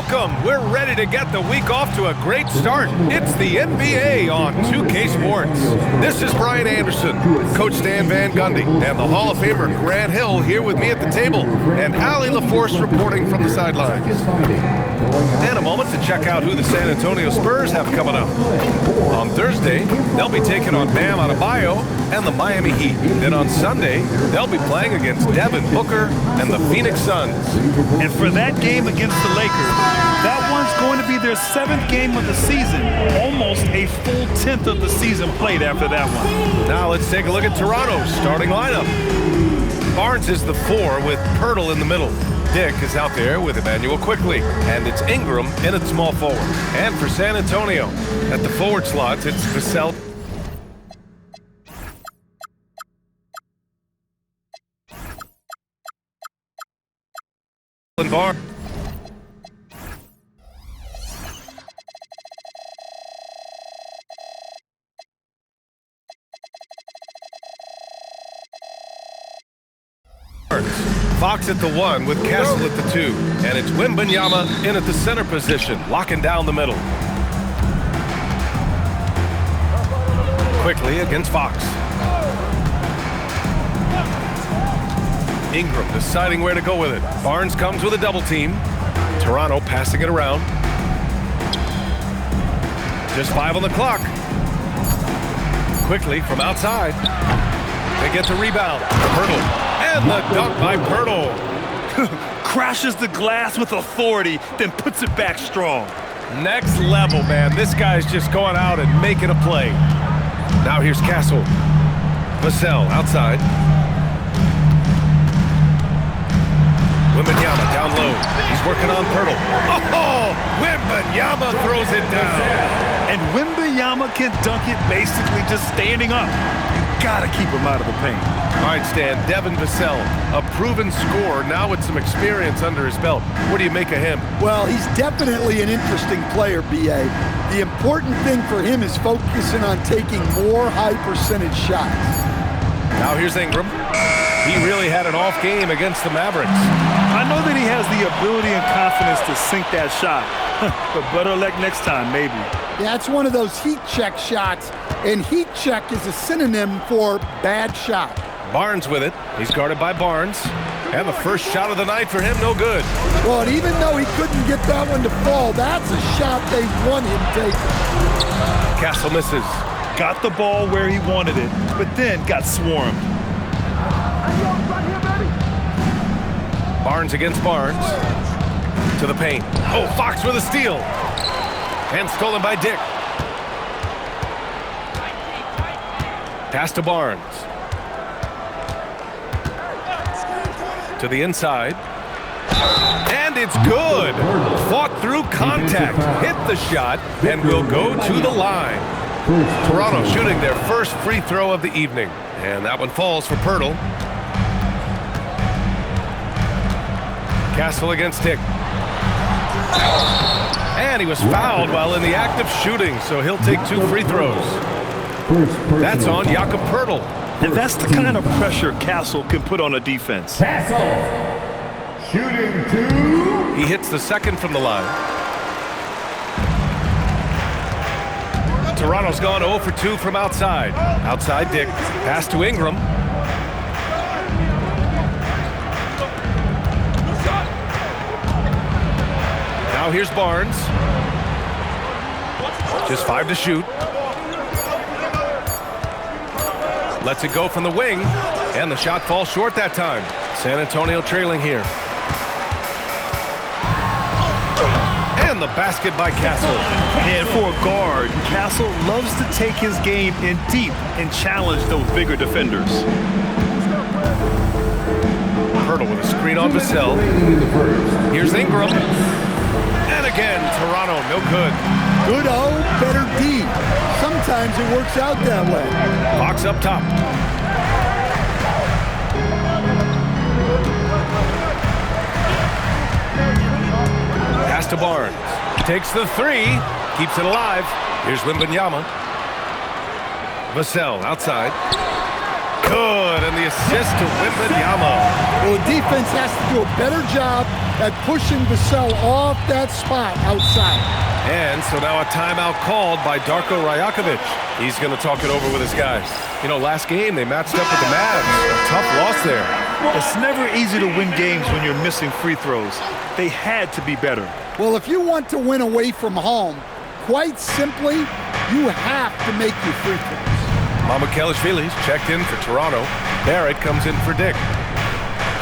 Welcome. We're ready to get the week off to a great start. It's the NBA on 2K Sports. This is Brian Anderson, Coach Stan Van Gundy, and the Hall of Famer Grant Hill here with me at the table, and Allie LaForce reporting from the sidelines. And a moment to check out who the San Antonio Spurs have coming up. On Thursday, they'll be taking on Bam Adebayo and the Miami Heat. Then on Sunday, they'll be playing against Devin Booker and the Phoenix Suns. And for that game against the Lakers, that one's going to be their 7th game of the season. Almost a full 10th of the season played after that one. Now let's take a look at Toronto's starting lineup. Barnes is the 4 with Pirtle in the middle. Dick is out there with Emmanuel Quickly, and it's Ingram in at small forward. And for San Antonio, at the forward slots, it's Vassell and Barnes. Fox at the 1 with Castle at the 2. And it's Wembanyama in at the center position, locking down the middle. Quickly against Fox. Ingram deciding where to go with it. Barnes comes with a double team. Toronto passing it around. Just 5 on the clock. Quickly from outside. They get the rebound. Pirtle. And the dunk by Pirtle. Crashes the glass with authority, then puts it back strong. Next level, man. This guy's just going out and making a play. Now here's Castle. Vassell outside. Wembanyama down low. He's working on Pirtle. Oh! Wembanyama throws it down. And Wembanyama can dunk it basically just standing up. You gotta keep him out of the paint. All right, Stan, Devin Vassell, a proven scorer, now with some experience under his belt. What do you make of him? Well, he's definitely an interesting player, B.A. The important thing for him is focusing on taking more high-percentage shots. Now here's Ingram. He really had an off game against the Mavericks. I know that he has the ability and confidence to sink that shot, but better luck next time, maybe. Yeah, it's one of those heat check shots, and heat check is a synonym for bad shot. Barnes with it. He's guarded by Barnes. And the first shot of the night for him, no good. Well, and even though he couldn't get that one to fall, that's a shot they want him taking. Castle misses. Got the ball where he wanted it, but then got swarmed. Barnes against Barnes. To the paint. Oh, Fox with a steal. And stolen by Dick. Pass to Barnes. To the inside. And it's good. Fought through contact. Hit the shot and will go to the line. Toronto shooting their first free throw of the evening. And that one falls for Pirtle. Castle against Dick. And he was fouled while in the act of shooting, so he'll take 2 free throws. That's on Jakob Pirtle. And that's the kind of pressure Castle can put on a defense. Castle, shooting 2. He hits the second from the line. Toronto's gone 0 for 2 from outside. Outside Dick. Pass to Ingram. Now here's Barnes. Just 5 to shoot. Lets it go from the wing, and the shot falls short that time. San Antonio trailing here. And the basket by Castle. And for a guard, Castle loves to take his game in deep and challenge those bigger defenders. Pirtle with a screen on Vassell. Here's Ingram. And again, Toronto, no good. Good O, better D. Sometimes it works out that way. Fox up top. Pass to Barnes. Takes the 3. Keeps it alive. Here's Wembanyama. Vassell outside. Good, and the assist to Wembanyama. Well, the defense has to do a better job at pushing Vassell off that spot outside. And so now a timeout called by Darko Rajakovic. He's going to talk it over with his guys. You know, last game they matched up with the Mavs. A tough loss there. It's never easy to win games when you're missing free throws. They had to be better. Well, if you want to win away from home, quite simply, you have to make your free throws. Mamukelashvili's checked in for Toronto. Barrett comes in for Dick.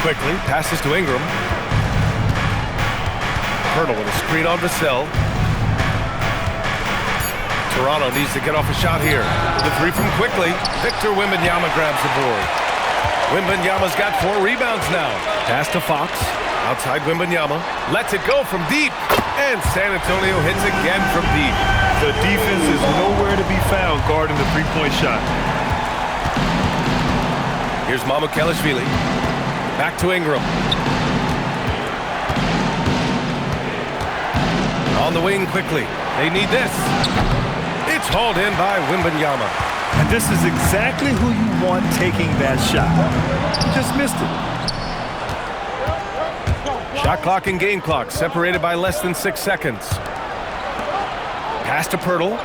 Quickly passes to Ingram. Hurdle with a screen on Vassell. Toronto needs to get off a shot here. The three from Quickly. Victor Wembanyama grabs the board. Wembanyama's got 4 rebounds now. Pass to Fox. Outside Wembanyama. Lets it go from deep. And San Antonio hits again from deep. The defense is nowhere to be found guarding the three-point shot. Here's Mamukelashvili. Back to Ingram. On the wing quickly. They need this. It's hauled in by Wembanyama. And this is exactly who you want taking that shot. He just missed it. Shot clock and game clock separated by less than 6 seconds. Pass to Pirtle.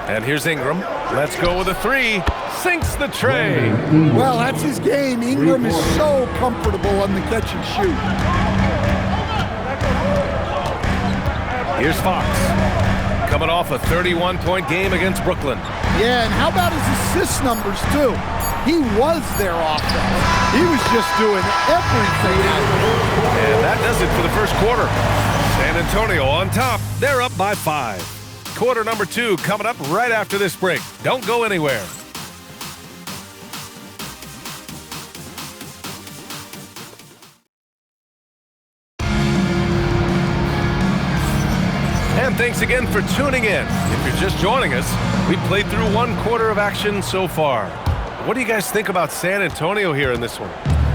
And here's Ingram. Let's go with a 3. Sinks the tray. Well, that's his game. Ingram is so comfortable on the catch and shoot. Here's Fox. Coming off a 31-point game against Brooklyn. Yeah, and how about his assist numbers, too? He was their offense. He was just doing everything out there. And that does it for the first quarter. San Antonio on top. They're up by 5. Quarter number 2 coming up right after this break. Don't go anywhere. And thanks again for tuning in. If you're just joining us, we played through 1 quarter of action so far. What do you guys think about San Antonio here in this one?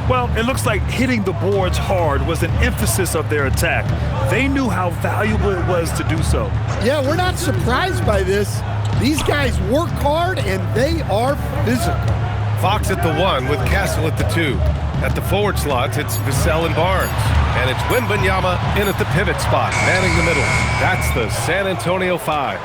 Well, it looks like hitting the boards hard was an emphasis of their attack. They knew how valuable it was to do so. Yeah, we're not surprised by this. These guys work hard and they are physical. Fox at the 1 with Castle at the 2. At the forward slots, it's Vassell and Barnes. And it's Wembanyama in at the pivot spot, manning the middle. That's the San Antonio 5.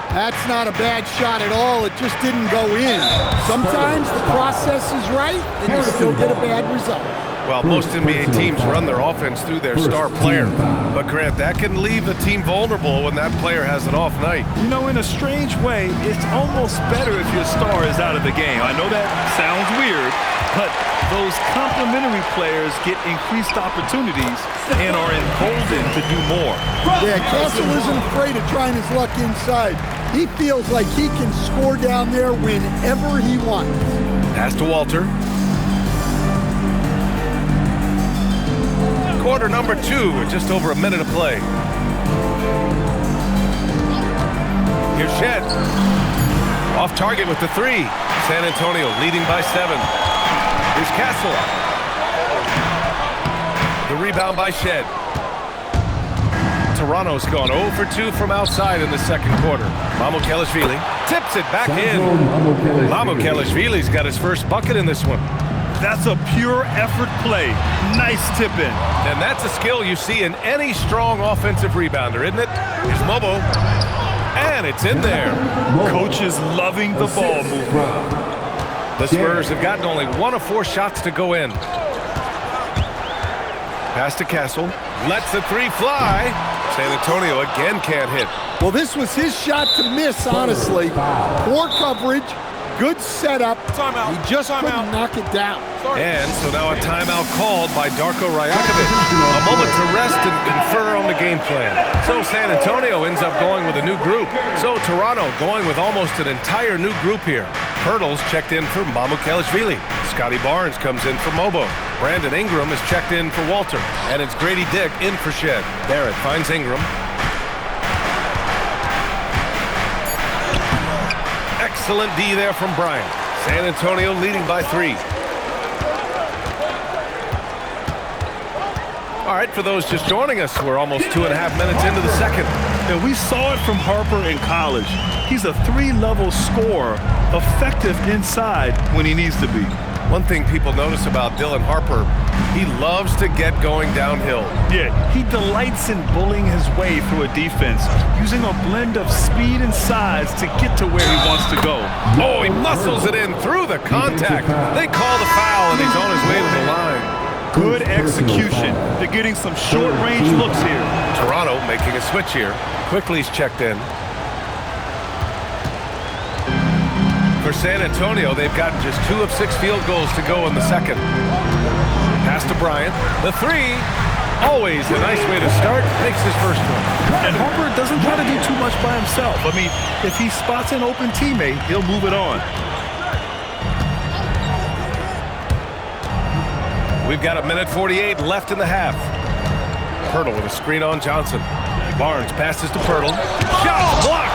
That's not a bad shot at all. It just didn't go in. Sometimes the process is right and you still get a bad result. Well, most NBA teams run their offense through their star player. But Grant, that can leave a team vulnerable when that player has an off night. You know, in a strange way, it's almost better if your star is out of the game. I know that sounds weird, but those complementary players get increased opportunities and are emboldened to do more. Yeah, Castle isn't afraid of trying his luck inside. He feels like he can score down there whenever he wants. Pass to Walter. Quarter number 2 with just over a minute of play. Here's Shed. Off target with the 3. San Antonio leading by 7. Here's Castle. The rebound by Shed. Toronto's gone 0 for 2 from outside in the second quarter. Mamukelashvili tips it back in. Mamukelashvili's got his first bucket in this one. That's a pure effort play. Nice tip in. And that's a skill you see in any strong offensive rebounder, isn't it? Here's Mobo. And it's in there. Coach is loving the ball movement. The Spurs have gotten only 1 of 4 shots to go in. Pass to Castle. Lets the 3 fly. San Antonio again can't hit. Well, this was his shot to miss, honestly. Poor coverage. Good setup. He just couldn't knock it down. And so now a timeout called by Darko Rajakovic. A moment to rest and confer on the game plan. So San Antonio ends up going with a new group. So Toronto going with almost an entire new group here. Pirtle's checked in for Mamukelashvili. Scotty Barnes comes in for Mobo. Brandon Ingram is checked in for Walter. And it's Grady Dick in for Shed. Barrett finds Ingram. Excellent D there from Bryant. San Antonio leading by 3. All right, for those just joining us, we're almost 2.5 minutes into the second. And we saw it from Harper in college. He's a 3-level scorer, effective inside when he needs to be. One thing people notice about Dylan Harper, he loves to get going downhill. Yeah, he delights in bullying his way through a defense, using a blend of speed and size to get to where he wants to go. Oh, he muscles it in through the contact. They call the foul, and he's on his way to the line. Good execution. They're getting some short-range looks here. Toronto making a switch here. Quickly's checked in. For San Antonio, they've gotten just 2 of 6 field goals to go in the second. Pass to Bryant. The three. Always a nice way to start. Makes his first one. And Harper doesn't try to do too much by himself. I mean, if he spots an open teammate, he'll move it on. We've got 1:48 left in the half. Pirtle with a screen on Johnson. Barnes passes to Pirtle. Shot blocked.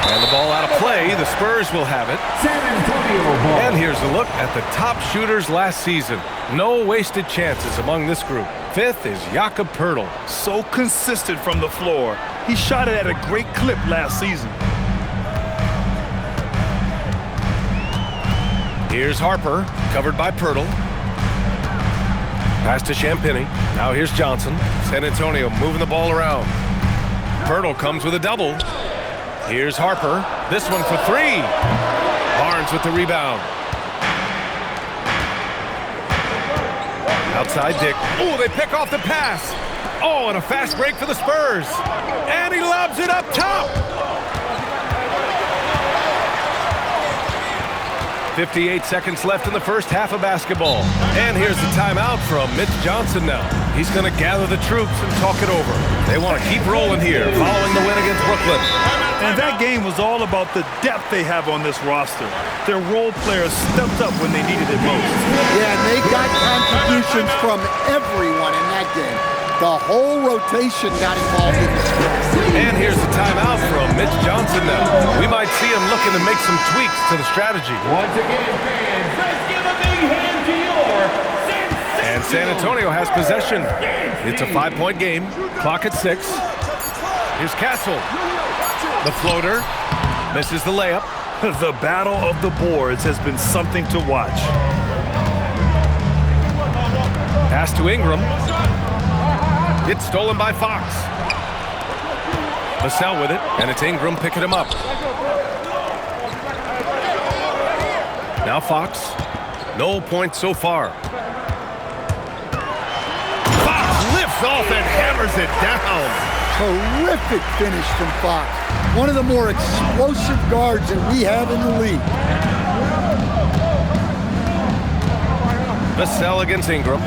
And the ball out of play. The Spurs will have it. San Antonio ball. And here's a look at the top shooters last season. No wasted chances among this group. 5th is Jakob Pirtle. So consistent from the floor. He shot it at a great clip last season. Here's Harper, covered by Pirtle. Pass to Champagny. Now here's Johnson. San Antonio moving the ball around. Pirtle comes with a double. Here's Harper. This one for 3. Barnes with the rebound. Outside Dick. Oh, they pick off the pass. Oh, and a fast break for the Spurs. And he lobs it up top. 58 seconds left in the first half of basketball. And here's the timeout from Mitch Johnson now. He's going to gather the troops and talk it over. They want to keep rolling here following the win against Brooklyn. And that game was all about the depth they have on this roster. Their role players stepped up when they needed it most. Yeah, and they got contributions from everyone in that game. The whole rotation got involved in this game. And here's the timeout from Mitch Johnson now. We might see him looking to make some tweaks to the strategy. Once again, fans, let's give a big hand to your And San Antonio has possession. It's a 5-point game. Clock at 6. Here's Castle. The floater misses the layup. The battle of the boards has been something to watch. Pass to Ingram. It's stolen by Fox. Vassell with it, and it's Ingram picking him up. Now Fox. No points so far. Fox lifts off and hammers it down. Terrific finish from Fox. One of the more explosive guards that we have in the league. Vassell against Ingram.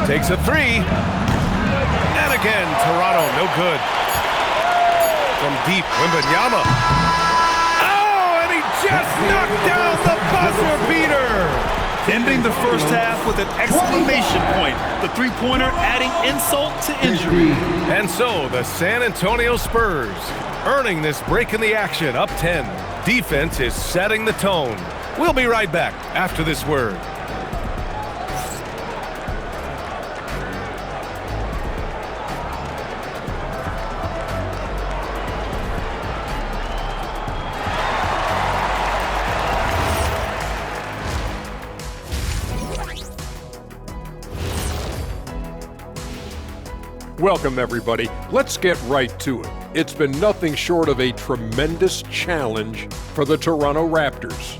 Takes a 3. And again, Toronto, no good. From deep, Wembanyama. Oh, and he just knocked down the buzzer beater. Ending the first half with an exclamation point. The three-pointer adding insult to injury. And so the San Antonio Spurs earning this break in the action, up 10. Defense is setting the tone. We'll be right back after this word. Welcome, everybody. Let's get right to it. It's been nothing short of a tremendous challenge for the Toronto Raptors.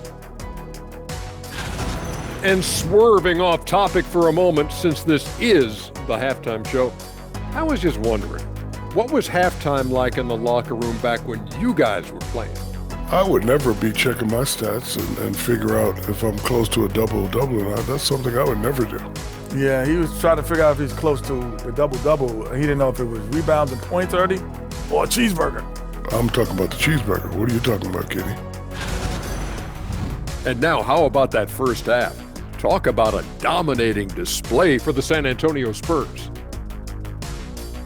And swerving off topic for a moment, since this is the halftime show, I was just wondering, what was halftime like in the locker room back when you guys were playing? I would never be checking my stats and figure out if I'm close to a double-double or not. That's something I would never do. Yeah, he was trying to figure out if he's close to the double-double. He didn't know if it was rebounds and points already or a cheeseburger. I'm talking about the cheeseburger. What are you talking about, Kitty? And now, how about that first half? Talk about a dominating display for the San Antonio Spurs.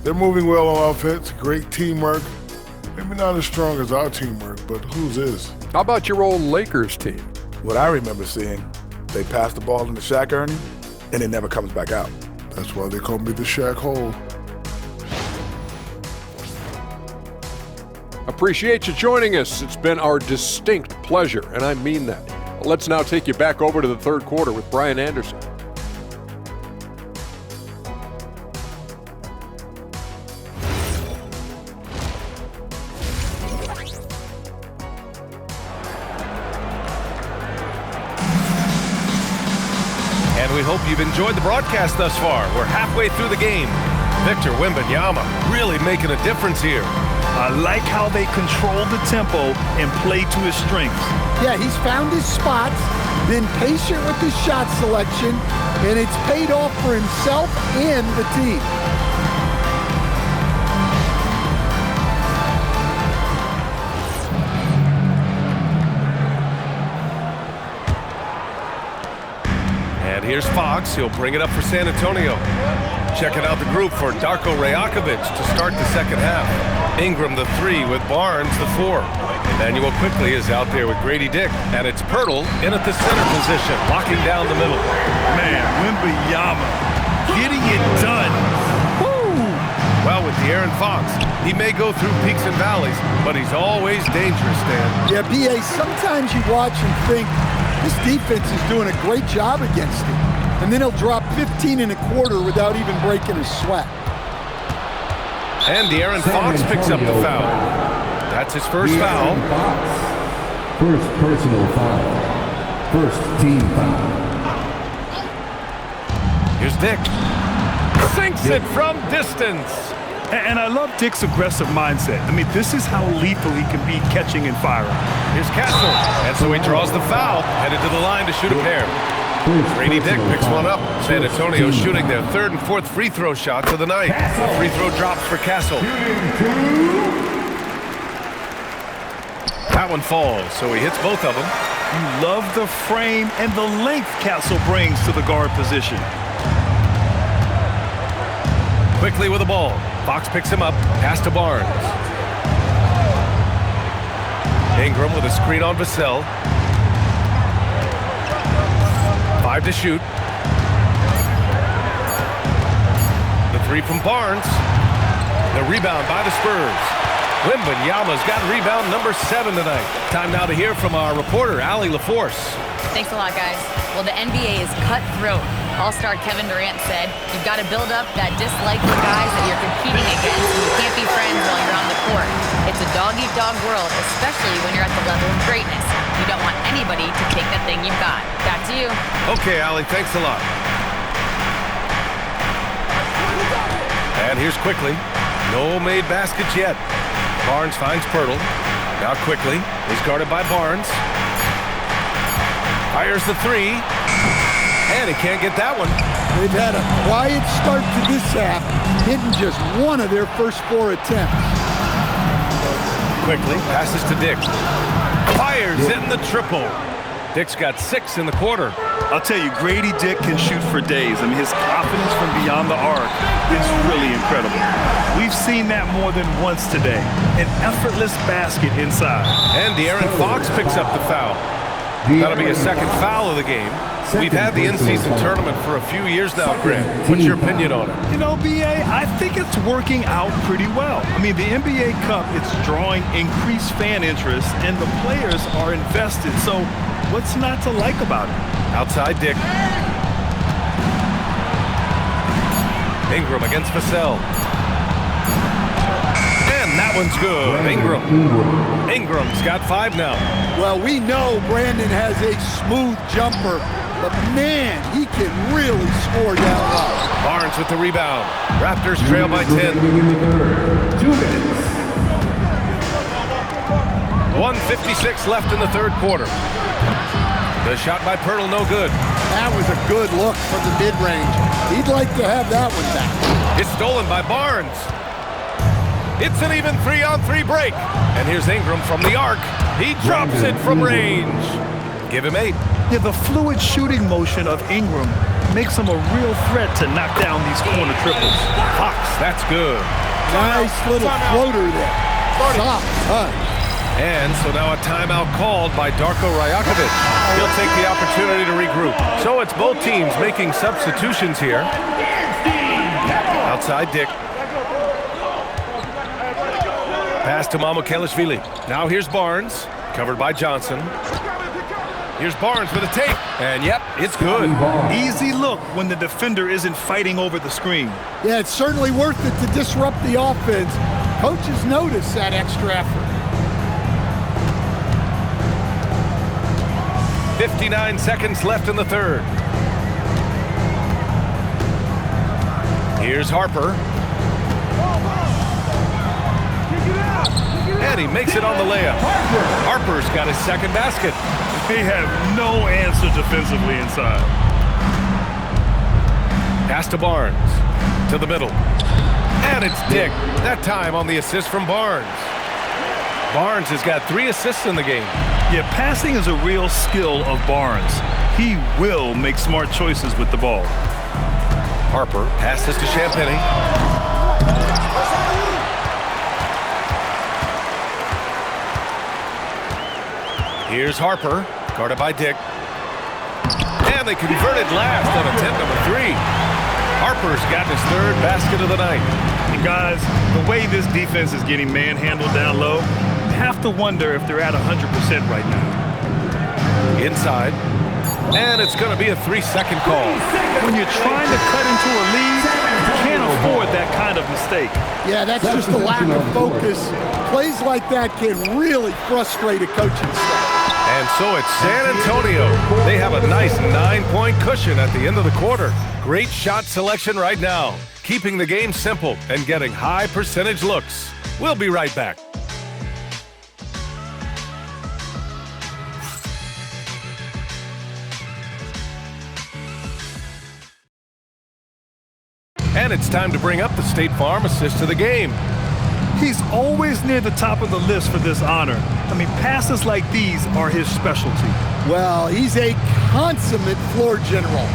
They're moving well on offense, great teamwork. Maybe not as strong as our teamwork, but whose is? How about your old Lakers team? What I remember seeing, they pass the ball into Shaq Ernie, and it never comes back out. That's why they call me the Shaq Hole. Appreciate you joining us. It's been our distinct pleasure, and I mean that. Let's now take you back over to the third quarter with Brian Anderson. And we hope you've enjoyed the broadcast thus far. We're halfway through the game. Victor Wembanyama really making a difference here. I like how they control the tempo and play to his strengths. Yeah, he's found his spots, been patient with his shot selection, and it's paid off for himself and the team. And here's Fox. He'll bring it up for San Antonio. Checking out the group for Darko Rajakovic to start the second half. Ingram the 3 with Barnes the 4. Emmanuel quickly is out there with Grady Dick. And it's Pirtle in at the center position, locking down the middle. Man, Wembanyama getting it done. Woo! Well, with De'Aaron Fox, he may go through peaks and valleys, but he's always dangerous, Dan. Yeah, B.A., sometimes you watch and think, this defense is doing a great job against him. And then he'll drop 15 and a quarter without even breaking a sweat. And De'Aaron Fox picks up the foul. That's his first foul. First personal foul. First team foul. Here's Dick. Sinks it from distance. And I love Dick's aggressive mindset. I mean, this is how lethal he can be catching and firing. Here's Castle. And so he draws the foul, headed to the line to shoot a pair. Grady Dick picks one up. San Antonio shooting their third and fourth free throw shots of the night. A free throw drops for Castle. That one falls, so he hits both of them. You love the frame and the length Castle brings to the guard position. Quickly with the ball. Fox picks him up. Pass to Barnes. Ingram with a screen on Vassell. 5 to shoot. The 3 from Barnes. The rebound by the Spurs. Wembanyama's got rebound number 7 tonight. Time now to hear from our reporter, Allie LaForce. Thanks a lot, guys. Well, the NBA is cutthroat. All-star Kevin Durant said, you've got to build up that dislike for guys that you're competing against. You can't be friends while you're on the court. It's a dog-eat-dog world, especially when you're at the level of greatness. You don't want anybody to take the thing you've got. Back to you. Okay, Allie, thanks a lot. And here's quickly. No made baskets yet. Barnes finds Pirtle. Now quickly is guarded by Barnes. Fires the 3. And he can't get that one. They've had a quiet start to this half, hitting just one of their first 4 attempts. Quickly passes to Dick. Fires in the triple. Dick's got 6 in the quarter. I'll tell you, Grady Dick can shoot for days. I mean, his confidence from beyond the arc is really incredible. We've seen that more than once today. An effortless basket inside. And De'Aaron Fox picks up the foul. That'll be a second foul of the game. We've had the in-season tournament for a few years now, Greg. What's your opinion on it? You know, B.A., I think it's working out pretty well. I mean, the NBA Cup, it's drawing increased fan interest, and the players are invested. So what's not to like about it? Outside Dick. Ingram against Vassell. And that one's good. Ingram's got 5 now. Well, we know Brandon has a smooth jumper, but man, he can really score down low. Barnes with the rebound. Raptors trail by 10. 2 minutes. 1:56 left in the third quarter. The shot by Pirtle, no good. That was a good look from the mid-range. He'd like to have that one back. It's stolen by Barnes. It's an even 3-on-3 break. And here's Ingram from the arc. He drops it from range. Give him 8. Yeah, the fluid shooting motion of Ingram makes him a real threat to knock down these corner triples. Fox, that's good. Nice little floater there. Soft touch. And so now a timeout called by Darko Rajakovic. He'll take the opportunity to regroup. So it's both teams making substitutions here. Outside Dick. Pass to Mamukelashvili. Now here's Barnes, covered by Johnson. Here's Barnes with a take, and yep, it's good. Easy look when the defender isn't fighting over the screen. Yeah, it's certainly worth it to disrupt the offense. Coaches notice that extra effort. 59 seconds left in the third. Here's Harper. And he makes it on the layup. Harper's got his second basket. They have no answer defensively inside. Pass to Barnes. To the middle. And it's Dick. That time on the assist from Barnes. Barnes has got 3 assists in the game. Yeah, passing is a real skill of Barnes. He will make smart choices with the ball. Harper passes to Champagny. Here's Harper, guarded by Dick. And they converted last on attempt number 3. Harper's got his 3rd basket of the night. And guys, the way this defense is getting manhandled down low, you have to wonder if they're at 100% right now. Inside. And it's going to be a 3-second call. When you're trying to cut into a lead, you can't afford that kind of mistake. Yeah, that's just a lack of focus. Plays like that can really frustrate a coaching staff. And so it's San Antonio. They have a nice 9-point cushion at the end of the quarter. Great shot selection right now, keeping the game simple and getting high percentage looks. We'll be right back. And it's time to bring up the State Farm assist of the game. He's always near the top of the list for this honor. I mean, passes like these are his specialty. Well, he's a consummate floor general,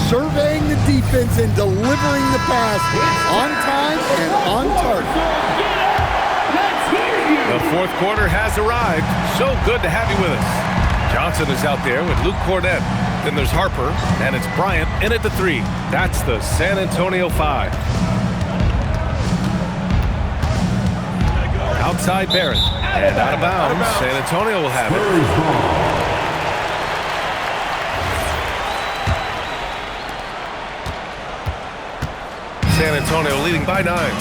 surveying the defense and delivering the pass on time and on target. The 4th quarter has arrived. So good to have you with us. Johnson is out there with Luke Cornett. Then there's Harper, and it's Bryant in at the 3. That's the San Antonio 5. Outside Barrett, and out of bounds. San Antonio will have it. San Antonio leading by 9.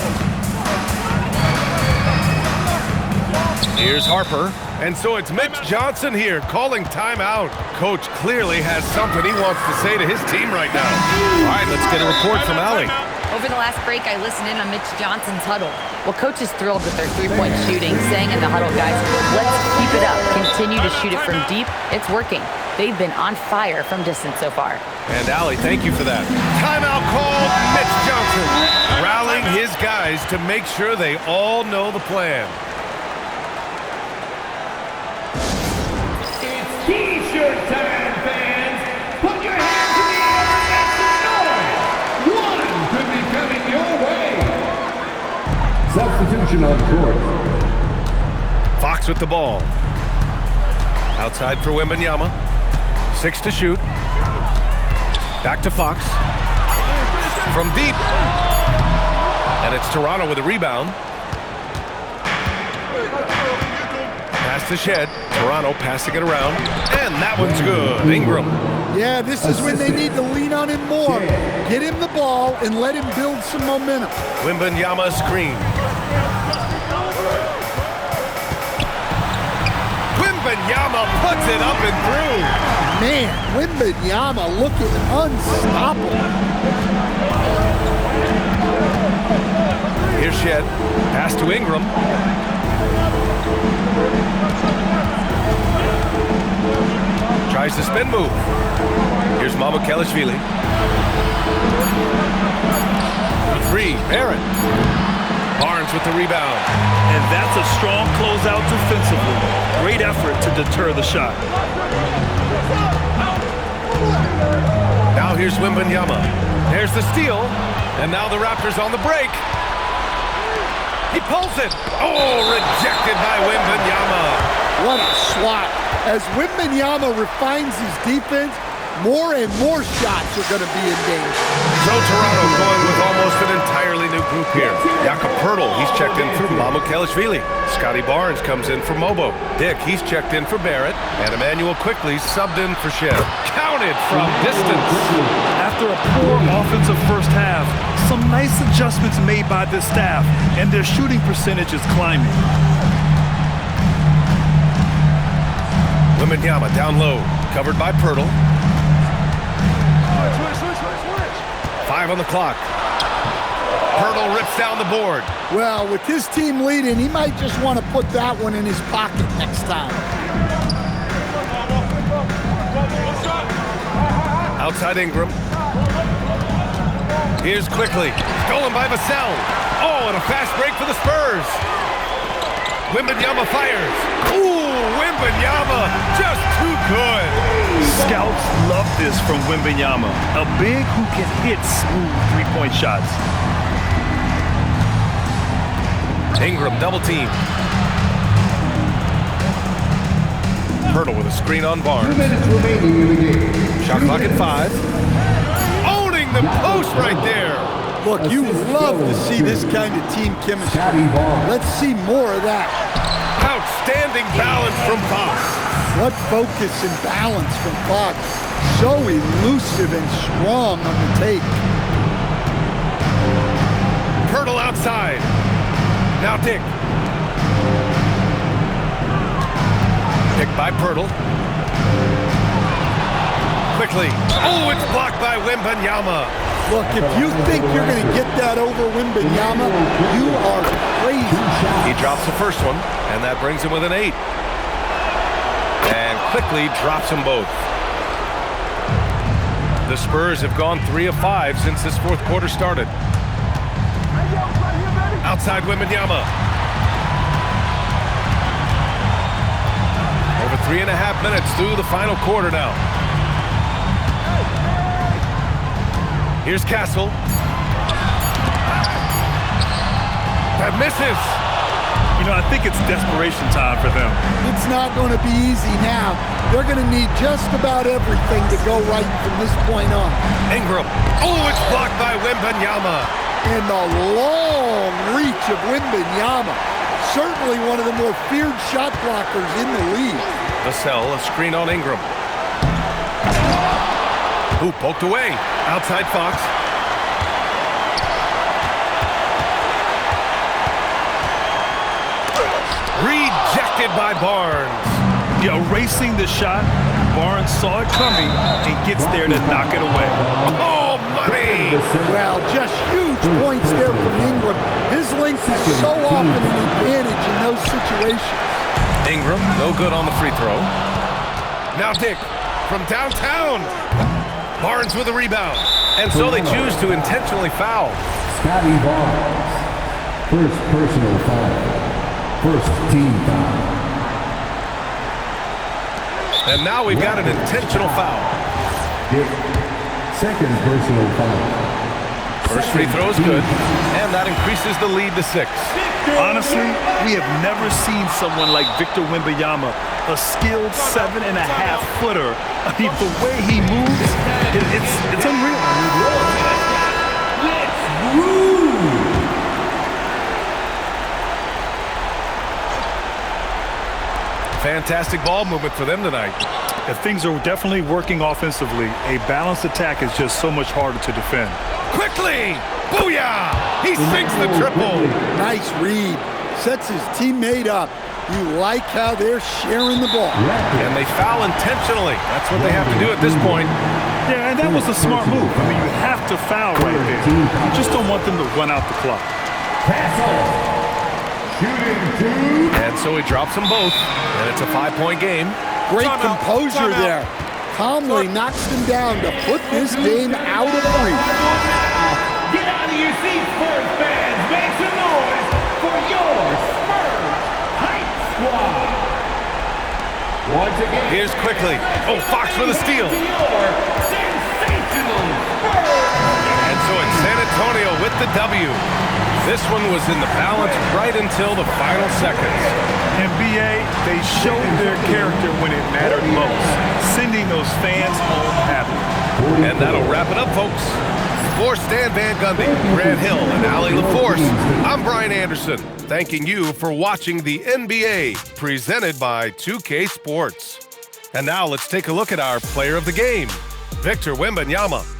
Here's Harper, and so it's Mitch Johnson here calling timeout. Coach clearly has something he wants to say to his team right now. All right, let's get a report from Allie. Over the last break, I listened in on Mitch Johnson's huddle. Well, coach is thrilled with their 3-point shooting, saying in the huddle, guys, let's keep it up. Continue to shoot it from deep. It's working. They've been on fire from distance so far. And Allie, thank you for that. Timeout called. Mitch Johnson rallying his guys to make sure they all know the plan. It's T-shirt time, fans. Put your hands in the air and make some noise. One could be coming your way. Substitution on court. Fox with the ball. Outside for Wembanyama. 6 to shoot. Back to Fox. From deep. And it's Toronto with a rebound. Pass to Shed. Toronto passing it around. And that one's good. Ingram. Yeah, this is when they need to lean on him more. Get him the ball and let him build some momentum. Wembanyama screen. Wembanyama puts it up and through. Man, Wembanyama looking unstoppable. Here's Shed. Pass to Ingram. Tries the spin move. Here's Mamukelashvili. 3, Barrett. Barnes with the rebound. And that's a strong closeout defensively. Great effort to deter the shot. Now here's Wembanyama. There's the steal. And now the Raptors on the break. He pulls it. Oh, rejected by Wembanyama. What a swat. As Wembanyama refines his defense, more and more shots are going to be in danger. So Toronto going with almost an entirely new group here. Jakob Poeltl, he's checked in for Mamukelashvili. Scotty Barnes comes in for Mobo. Dick, he's checked in for Barrett. And Emmanuel quickly subbed in for Shev. Counted from distance. After a poor offensive first half, some nice adjustments made by this staff, and their shooting percentage is climbing. Wembanyama down low, covered by Poeltl. 5 on the clock. Poeltl rips down the board. Well, with his team leading, he might just want to put that one in his pocket next time. Outside Ingram. Here's quickly. Stolen by Vassell. Oh, and a fast break for the Spurs. Wembanyama fires. Ooh, Wembanyama just too good. Scouts love this from Wembanyama, a big who can hit smooth three-point shots. Ingram double team. Poeltl with a screen on Barnes. 2 minutes remaining in the game. Shot clock at 5. Owning the post right there. Look, you love to see this kind of team chemistry. Let's see more of that. Outstanding balance from Fox. What focus and balance from Fox. So elusive and strong on the take. Poeltl outside. Now Dick. Picked by Poeltl. Quickly. Oh, it's blocked by Wembanyama. Look, if you think you're going to get that over Wembanyama, you are crazy. He drops the first one, and that brings him with an 8. And quickly drops them both. The Spurs have gone 3 of 5 since this fourth quarter started. Outside Wembanyama. Over 3.5 minutes through the final quarter now. Here's Castle. That misses. You know, I think it's desperation time for them. It's not going to be easy now. They're going to need just about everything to go right from this point on. Ingram. Oh, it's blocked by Wembanyama. And the long reach of Wembanyama. Certainly one of the more feared shot blockers in the league. Vassell, a screen on Ingram. Ooh, poked away. Outside Fox. Rejected by Barnes. Yeah, erasing the shot. Barnes saw it coming and gets there to knock it away. Oh, money! Well, just huge points there from Ingram. His length is so often an advantage in those situations. Ingram, no good on the free throw. Now Dick from downtown. Barnes with a rebound. And so they choose to intentionally foul. Scotty Barnes. First personal foul. First team foul. And now we've got an intentional foul. Dick. Second personal foul. First free throw is good. And that increases the lead to 6. Honestly, we have never seen someone like Victor Wembanyama, a skilled 7.5-footer. I mean, the way he moves, it's unreal. Fantastic ball movement for them tonight. If things are definitely working offensively, a balanced attack is just so much harder to defend. Quickly! Booyah! He sinks the triple. Nice read. Sets his teammate up. You like how they're sharing the ball. And they foul intentionally. That's what they have to do at this point. Yeah, and that was a smart move. I mean, you have to foul right there. You just don't want them to run out the clock. And so he drops them both. And it's a 5-point game. Great composure there. Calmly knocks them down to put this game out of reach. Get out of your seats, Spurs fans. Make some noise for your Spurs Hype Squad. Once again, Here's quickly. Oh, Fox with a steal. Sensational Spurs. And so it's San Antonio with the W. This one was in the balance right until the final seconds. NBA, they showed their character when it mattered most, sending those fans home happy. And that'll wrap it up, folks. For Stan Van Gundy, Grant Hill, and Allie LaForce. course, I'm Brian Anderson, thanking you for watching the NBA, presented by 2K Sports. And now let's take a look at our player of the game, Victor Wembanyama.